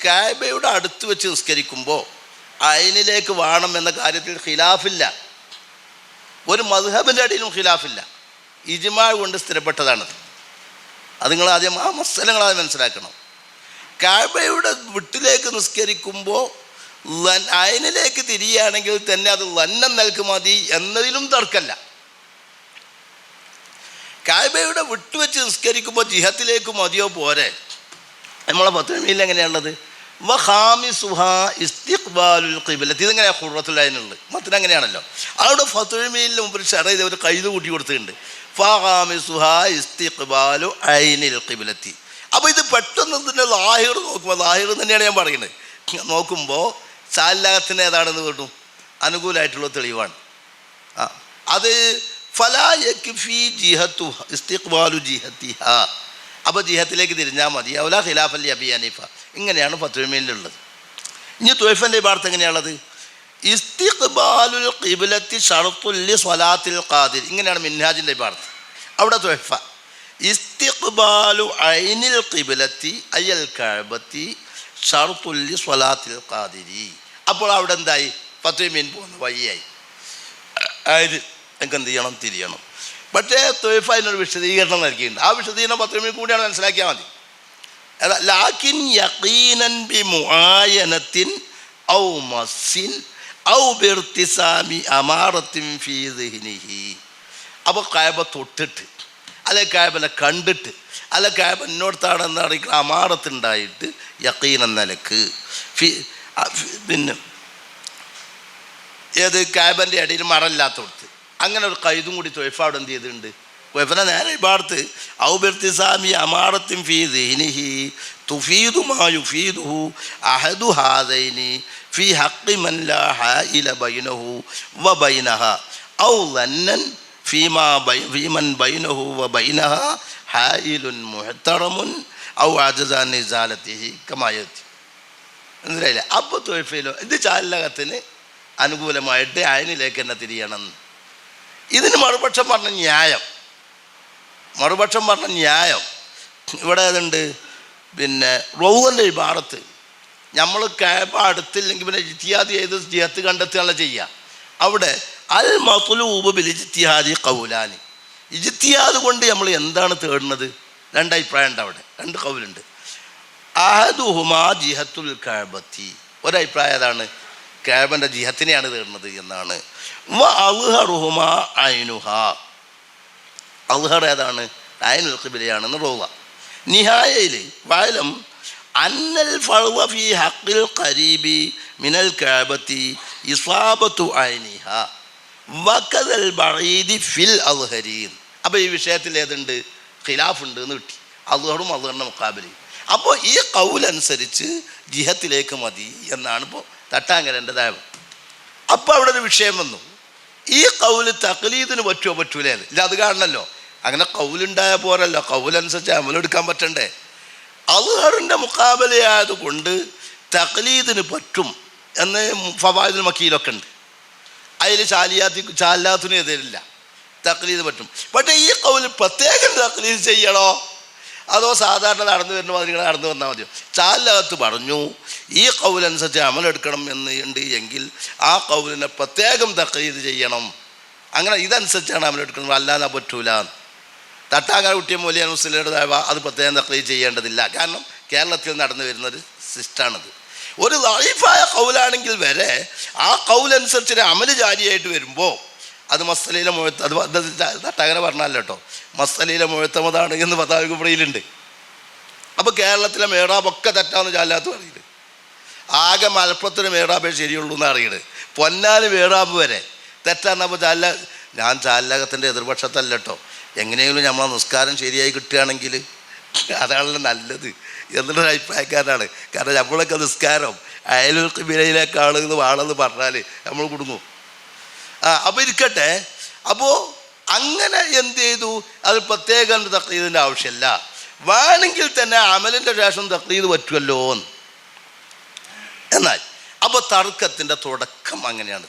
കഅബയുടെ അടുത്ത് വെച്ച് നിസ്കരിക്കുമ്പോൾ അയിനിലേക്ക് വേണം എന്ന കാര്യത്തിൽ ഖിലാഫില്ല. ഒരു മദ്ഹബിൻ്റെ അടിയിലും ഖിലാഫില്ല. ഇജ്മാ കൊണ്ട് സ്ഥിരപ്പെട്ടതാണത്. അത് നിങ്ങൾ ആദ്യം ആ മസല ആദ്യം മനസ്സിലാക്കണം. കഅബയുടെ വിട്ടിലേക്ക് നിസ്കരിക്കുമ്പോൾ അയിനിലേക്ക് തിരിയുകയാണെങ്കിൽ തന്നെ അത് ലന്നം നൽകി മതി എന്നതിലും തർക്കമല്ല. കഅബയുടെ വിട്ടുവെച്ച് നിസ്കരിക്കുമ്പോൾ ജിഹത്തിലേക്ക് മതിയോ പോരെ? നമ്മളെ ഫത്വയിൽ എങ്ങനെയാണുള്ളത്? വഖാമിസുഹാ ഇസ്തിഖ്ബാലുൽ ഖിബ്ലത്തി. ഇതെങ്ങനെയാണ് ഖുർറത്തുൽ അയ്നുള്ളത്? മത്തിന് അങ്ങനെയാണല്ലോ. അവിടെ ഫത്വയിൽ മുമ്പ് ഷറ ഒരു കൈത് കൂട്ടി കൊടുത്തിട്ടുണ്ട്. ഫഖാമിസുഹാ ഇസ്തിഖ്ബാലു ഐനിൽ ഖിബ്ലത്തി. അപ്പോൾ ഇത് പെട്ടെന്ന് ഇതിൻ്റെ ലാഹിർ നോക്കുമ്പോൾ, ലാഹിർ തന്നെയാണ് ഞാൻ പറയുന്നത്, നോക്കുമ്പോൾ സാലാത്തിന് ഏതാണെന്ന് കിട്ടും, അനുകൂലമായിട്ടുള്ള തെളിവാണ്. അത് ഫലാ യക്ഫി ജിഹത്തു ഇസ്തിഖ്ബാലു ജിഹത്തിഹ. അപ്പോൾ ജിഹത്തിലേക്ക് തിരിഞ്ഞാൽ മതി. ഔല ഖിലാഫല്ലി അബി ഹനീഫ. ഇങ്ങനെയാണ് ഫത്വയിലുള്ളത്. ഇനി തുഹഫൻ്റെ ഇബാറത്ത് എങ്ങനെയാണുള്ളത്? ഇസ്തിഖ്ബാലുൽ ഖിബ്ലത്തി ശർത്തുൽ ലി സ്വലാത്തിൽ ഖാദിർ. ഇങ്ങനെയാണ് മിൻഹാജിൻ്റെ ഇബാറത്ത്. അവിടെ തുഹഫ ഇസ്തിഖ്ബാലു ഐനിൽ ഖിബ്ലത്തി അയൽ കഅബത്തി ശർത്തുൽ ലി സ്വലാത്തിൽ ഖാദിരി. അപ്പോൾ അവിടെ എന്തായി? ഫത്വമീൻ പോകുന്ന വഴിയായി. അതായത് എനിക്ക് എന്ത് ചെയ്യണം? തിരിയണം. പക്ഷേ തുഹഫ അതിനൊരു വിശദീകരണം നൽകിയിട്ടുണ്ട്. ആ വിശദീകരണം ഫത്വമീൻ കൂടിയാണ് മനസ്സിലാക്കിയാൽ മതി. ലാകിൻ യഖീനൻ ബിമുആയനത്തിൻ ഔ മസ്സിൻ ഔ ബിർതിസാമി അമാറത്തിൻ ഫീ ദിഹ്നിഹി. അപ്പോൾ കഅബ തൊട്ടിട്ട്, അല്ലെ കഅബനെ കണ്ടിട്ട്, അല്ലെ കഅബ എന്നോടത്താണെന്ന് അറിയിക്കുന്ന അമാറത്തുണ്ടായിട്ട് യഖീൻ എന്ന നിലക്ക് പിന്നെ ഏത് കഅബൻ്റെ ഇടയിൽ മറല്ലാത്തോടത്ത് അങ്ങനെ ഒരു കൈതും കൂടി തുഹഫ അവിടെ എന്ത് ചെയ്തിട്ടുണ്ട്? തുഹഫനെ നേരെ ഇബാറത്ത് ഔ ബിർതിസാമി അമാറത്തിൻ ഫീ ദിഹ്നിഹി തുഫീദു മാ യുഫീദുഹു അഹദു ഹാദൈനി ഫീ ഹഖ്ഖി മൻ ലാ ഹായില ബൈനഹു വ ബൈനഹ ഔ ലന്നൻ ഫീമൻ ബൈനഹു വ ബൈനഹ ഹായിലുൻ മുഹ്തറമുൻ ഔ അജസാൻ ഇസാലത്തിഹി കമായത്തി. മനസ്സിലായില്ലേ? അപ്പോൾ തുഹഫയിലോ ഇത് ചാലകത്തിന് അനുകൂലമായിട്ട് അയനിലേക്ക് തന്നെ തിരിയണം. ഇതിന് മറുപക്ഷം പറഞ്ഞ ന്യായം ഇവിടെ ഏതുണ്ട്? പിന്നെ റൗദൻ്റെ ഇബാറത്ത് നമ്മൾ കഅബ അടുത്തില്ലെങ്കിൽ പിന്നെ ഇജ്തിഹാദ് ചെയ്ത് ജിഹത്ത് കണ്ടെത്തുകയാണ് ചെയ്യുക. അവിടെ അൽ മത്ലൂബ് ബിൽ ഇജ്തിഹാദി ഖൗലാനി. ഇജ്തിഹാദ് കൊണ്ട് നമ്മൾ എന്താണ് തേടുന്നത്? രണ്ടഭിപ്രായം ഉണ്ട് അവിടെ, രണ്ട് ഖൗലുണ്ട്. അഹദുഹുമാ ജിഹത്തുൽ കഅബത്തി. ഒരഭിപ്രായം ഏതാണ്? കഅബൻ്റെ ജിഹത്തിനെയാണ് തേടുന്നത് എന്നാണ്. വ അൽഹറുഹുമാ ഐനുഹാ. അൽഹർ ഏതാണ്? ഐനുൽ ഖിബ്ലയാണെന്ന് റൗള. നിഹായയിൽ വഅലം അന്നൽ ഫർള ഫീ ഹഖ്ഖിൽ ഖരീബി മിനൽ കഅബത്തി ഇസാബത്തു ഐനിഹാ വകദൽ ബഈദി ഫിൽ അൽഹരീൻ. അപ്പോൾ ഈ വിഷയത്തിൽ ഏതുണ്ട്? ഖിലാഫുണ്ട് എന്ന് കിട്ടി. അൽഹറും അൽഹറിൻ്റെ മുഖാബിലയും. അപ്പോൾ ഈ ഖൗലനുസരിച്ച് ജിഹത്തിലേക്ക് മതി എന്നാണ് ഇപ്പോൾ തട്ടാങ്കരൻ്റെ ദാവം. അപ്പോൾ അവിടെ ഒരു വിഷയം വന്നു. ഈ ഖൗല് തഖ്ലീദിന് പറ്റുമോ പറ്റൂലേ? ഇല്ല, അത് കാണണമല്ലോ. അങ്ങനെ ഖൗലുണ്ടായ പോരല്ലോ, ഖൗലനുസരിച്ച് അമലെടുക്കാൻ പറ്റണ്ടേ? അൽഹറിൻ്റെ മുഖാബലയായത് കൊണ്ട് തഖ്ലീദിന് പറ്റും എന്ന് ഫവായിദുൽ മക്കീലൊക്കെ ഉണ്ട്. അതിൽ ചാലാത്തിനും എതിരില്ല, തഖ്ലീദ് പറ്റും. പക്ഷേ ഈ ഖൗല് പ്രത്യേകം തഖ്ലീദ് ചെയ്യണോ അതോ സാധാരണ നടന്നു വരുന്ന മാതിരി നടന്നു വന്നാൽ മതിയോ? ചാലകത്ത് പറഞ്ഞു ഈ ഖൗലനുസരിച്ച് അമലെടുക്കണം എന്ന് ഉണ്ട് എങ്കിൽ ആ ഖൗലിനെ പ്രത്യേകം തഖ്ലീദ് ചെയ്യണം. അങ്ങനെ ഇതനുസരിച്ചാണ് അമലെടുക്കുന്നത്, അല്ലാതെ പറ്റൂല. തട്ടാങ്ങാട് കുട്ടിയ മൗലിയ മുസ്ലിയുടെ അത് പ്രത്യേകം തഖ്ലീദ് ചെയ്യേണ്ടതില്ല. കാരണം കേരളത്തിൽ നടന്നു വരുന്നൊരു സിസ്റ്റാണത്. ഒരു ദഈഫായ ഖൗലാണെങ്കിൽ വരെ ആ ഖൗലനുസരിച്ച് അമല് ജാരിയായിട്ട് വരുമ്പോൾ അത് മസ്അലയിലെ അത് തട്ടങ്ങനെ പറഞ്ഞല്ലോ കേട്ടോ, മസ്അലയിലെ മുഅ്തമദാണ് എന്ന് ഫത്വ കുബ്രയിലുണ്ട്. അപ്പോൾ കേരളത്തിലെ മേറാബൊക്കെ തെറ്റാന്ന് ചാലാത്ത് പറയുന്നത്. ആകെ മലപ്പുറത്തിന് മേറാബേ ശരിയുള്ളൂ എന്ന് അറിയണത്. പൊന്നാല് മേറാബ് വരെ തെറ്റാന്നപ്പോൾ ഞാൻ ചാലകത്തിൻ്റെ എതിർപക്ഷത്തല്ല കേട്ടോ. എങ്ങനെയെങ്കിലും നമ്മളെ നിസ്കാരം ശരിയായി കിട്ടുകയാണെങ്കിൽ അതാണല്ലോ നല്ലത് എന്നുള്ളൊരു അഭിപ്രായക്കാരനാണ്. കാരണം നമ്മളൊക്കെ നിസ്കാരം അയലുൽ ഖിബ്ലയിലേക്കാണ് എന്ന് വേണമെന്ന് പറഞ്ഞാൽ നമ്മൾ കുടുങ്ങും. അപ്പോൾ ഇരിക്കട്ടെ. അപ്പോൾ അങ്ങനെ എന്ത് ചെയ്തു? അത് പ്രത്യേകം തഖ്ലീദിൻ്റെ ആവശ്യമില്ല. വേണമെങ്കിൽ തന്നെ അമലിൻ്റെ ശേഷം തഖ്ലീദ് പറ്റുമല്ലോ എന്ന്. എന്നാൽ അപ്പോൾ തർക്കത്തിൻ്റെ തുടക്കം അങ്ങനെയാണ്.